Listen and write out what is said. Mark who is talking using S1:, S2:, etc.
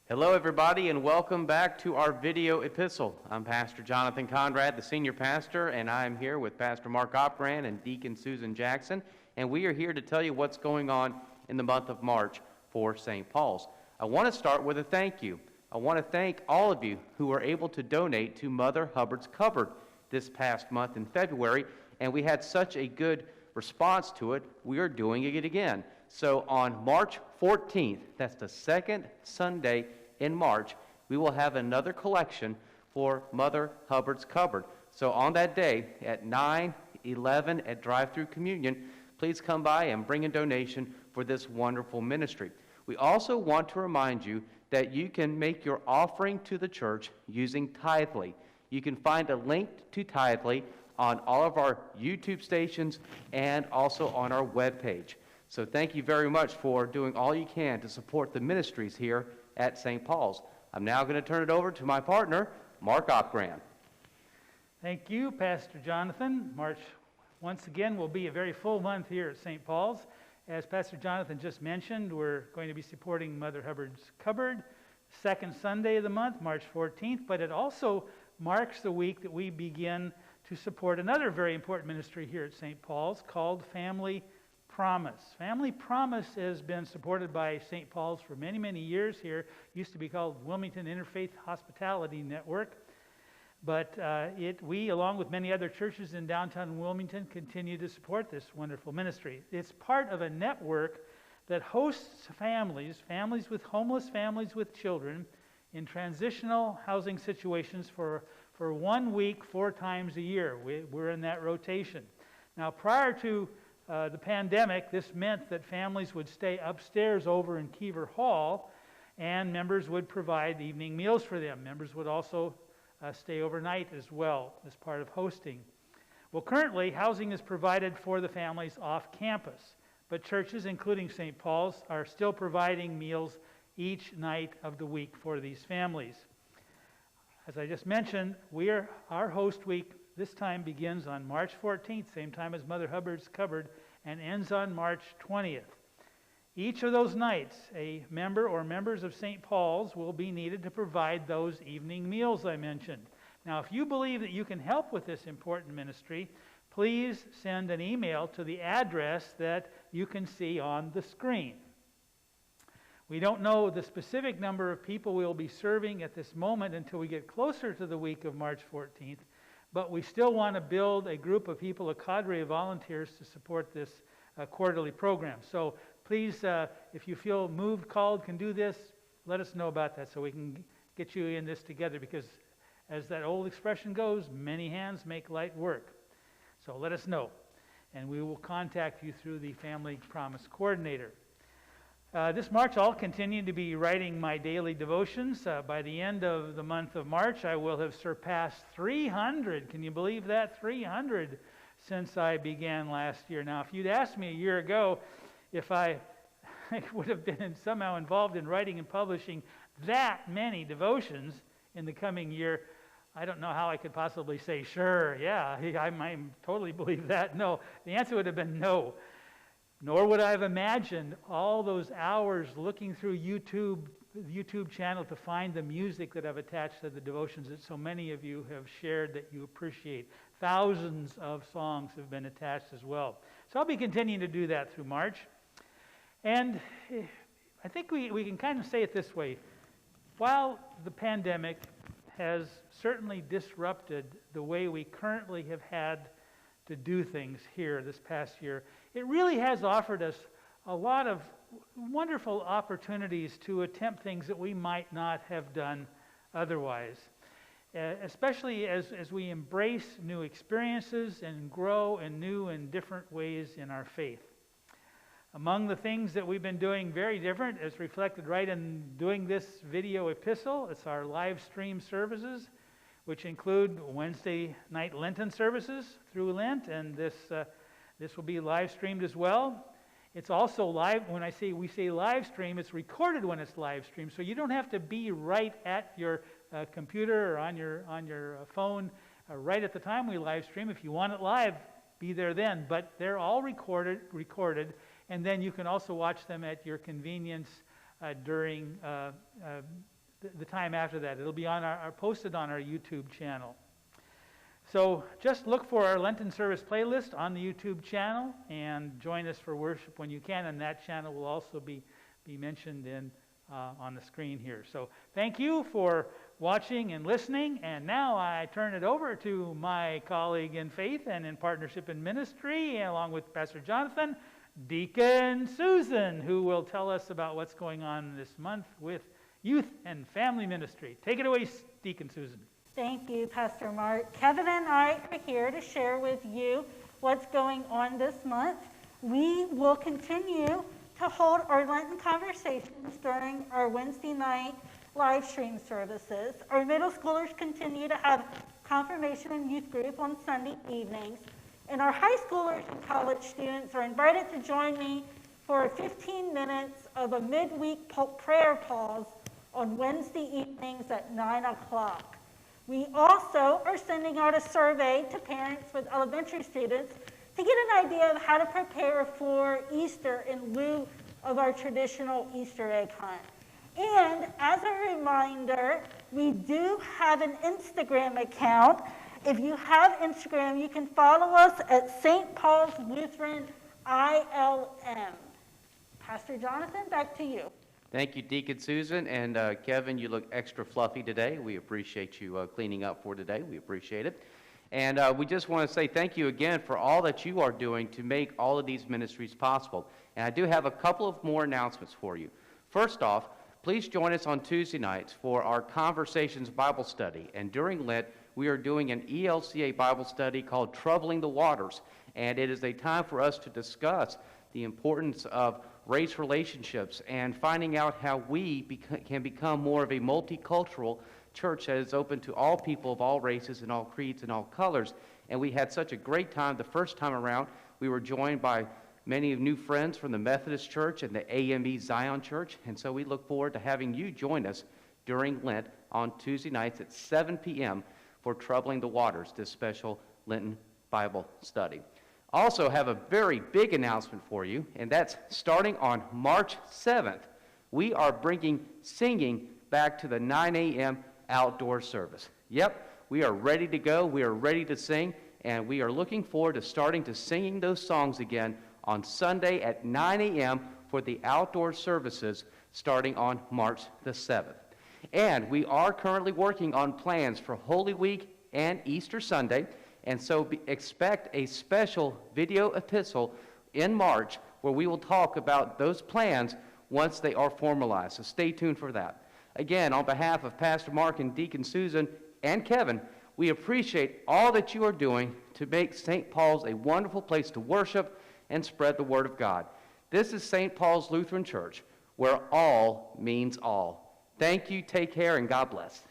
S1: Hello everybody and welcome back to our video epistle. I'm Pastor Jonathan Conrad, the senior pastor, and I'm here with Pastor Mark Opran and Deacon Susan Jackson, and we are here to tell you what's going on in the month of March for St. Paul's. I want to start with a thank you. I want to thank all of you who were able to donate to Mother Hubbard's Cupboard this past month in February, and we had such a good response to it, we are doing it again. So on March 14th, that's the second Sunday in March, we will have another collection for Mother Hubbard's Cupboard. So on that day at 9:11 at Drive-Thru Communion, please come by and bring a donation for this wonderful ministry. We also want to remind you that you can make your offering to the church using Tithely. You can find a link to Tithely on all of our YouTube stations and also on our webpage. So thank you very much for doing all you can to support the ministries here at St. Paul's. I'm now going to turn it over to my partner, Mark Opran.
S2: Thank you, Pastor Jonathan. March, once again, will be a very full month here at St. Paul's. As Pastor Jonathan just mentioned, we're going to be supporting Mother Hubbard's Cupboard, second Sunday of the month, March 14th, but it also marks the week that we begin to support another very important ministry here at St. Paul's called Family Promise. Family Promise has been supported by St. Paul's for many, many years here. It used to be called Wilmington Interfaith Hospitality Network. But we, along with many other churches in downtown Wilmington, continue to support this wonderful ministry. It's part of a network that hosts families with homeless families with children in transitional housing situations for 1 week, 4 times a year. We're in that rotation. Now, prior to the pandemic, this meant that families would stay upstairs over in Kiever Hall, and members would provide evening meals for them. Members would also stay overnight as well as part of hosting. Well, currently, housing is provided for the families off campus, but churches, including St. Paul's, are still providing meals each night of the week for these families. As I just mentioned, our host week this time begins on March 14th, same time as Mother Hubbard's Cupboard, and ends on March 20th. Each of those nights, a member or members of St. Paul's will be needed to provide those evening meals I mentioned. Now, if you believe that you can help with this important ministry, please send an email to the address that you can see on the screen. We don't know the specific number of people we will be serving at this moment until we get closer to the week of March 14th, but we still want to build a group of people, a cadre of volunteers, to support this quarterly program. So please, if you feel moved, called, can do this, let us know about that so we can get you in this together, because as that old expression goes, many hands make light work. So let us know, and we will contact you through the Family Promise Coordinator. This March, I'll continue to be writing my daily devotions. By the end of the month of March, I will have surpassed 300. Can you believe that? 300 since I began last year. Now, if you'd asked me a year ago if I would have been somehow involved in writing and publishing that many devotions in the coming year, I don't know how I could possibly say, sure, yeah, I might totally believe that. No, the answer would have been no. Nor would I have imagined all those hours looking through the YouTube channel to find the music that I've attached to the devotions that so many of you have shared that you appreciate. Thousands of songs have been attached as well. So I'll be continuing to do that through March. And I think we can kind of say it this way. While the pandemic has certainly disrupted the way we currently have had to do things here this past year, it really has offered us a lot of wonderful opportunities to attempt things that we might not have done otherwise, especially as we embrace new experiences and grow in new and different ways in our faith. Among the things that we've been doing very different, as reflected right in doing this video epistle, it's our live stream services, which include Wednesday night Lenten services through Lent, and this will be live streamed as well. It's also live. When we say live stream, it's recorded when it's live streamed, so you don't have to be right at your computer or on your phone right at the time we live stream. If you want it live, be there then. But they're all recorded, and then you can also watch them at your convenience during the time after that. It'll be on posted on our YouTube channel. So just look for our Lenten service playlist on the YouTube channel and join us for worship when you can, and that channel will also be mentioned on the screen here. So thank you for watching and listening, and now I turn it over to my colleague in faith and in partnership in ministry, along with Pastor Jonathan, Deacon Susan, who will tell us about what's going on this month with youth and family ministry. Take it away, Deacon Susan.
S3: Thank you, Pastor Mark. Kevin and I are here to share with you what's going on this month. We will continue to hold our Lenten conversations during our Wednesday night live stream services. Our middle schoolers continue to have confirmation and youth group on Sunday evenings. And our high schoolers and college students are invited to join me for 15 minutes of a midweek prayer pause on Wednesday evenings at 9 o'clock. We also are sending out a survey to parents with elementary students to get an idea of how to prepare for Easter in lieu of our traditional Easter egg hunt. And as a reminder, we do have an Instagram account. If you have Instagram, you can follow us at St. Paul's Lutheran ILM. Pastor Jonathan, back to you.
S1: Thank you, Deacon Susan. And Kevin, you look extra fluffy today. We appreciate you cleaning up for today. We appreciate it. And we just want to say thank you again for all that you are doing to make all of these ministries possible. And I do have a couple of more announcements for you. First off, please join us on Tuesday nights for our Conversations Bible Study. And during Lent, we are doing an ELCA Bible study called Troubling the Waters. And it is a time for us to discuss the importance of race relationships and finding out how we can become more of a multicultural church that is open to all people of all races and all creeds and all colors. And we had such a great time the first time around. We were joined by many new friends from the Methodist Church and the AME Zion Church. And so we look forward to having you join us during Lent on Tuesday nights at 7 p.m. for Troubling the Waters, this special Lenten Bible study. Also have a very big announcement for you, and that's starting on March 7th. We are bringing singing back to the 9 a.m. outdoor service. Yep, we are ready to go. We are ready to sing, and we are looking forward to starting to singing those songs again on Sunday at 9 a.m. for the outdoor services starting on March the 7th. And we are currently working on plans for Holy Week and Easter Sunday. And so expect a special video epistle in March where we will talk about those plans once they are formalized. So stay tuned for that. Again, on behalf of Pastor Mark and Deacon Susan and Kevin, we appreciate all that you are doing to make St. Paul's a wonderful place to worship and spread the Word of God. This is St. Paul's Lutheran Church, where all means all. Thank you, take care, and God bless.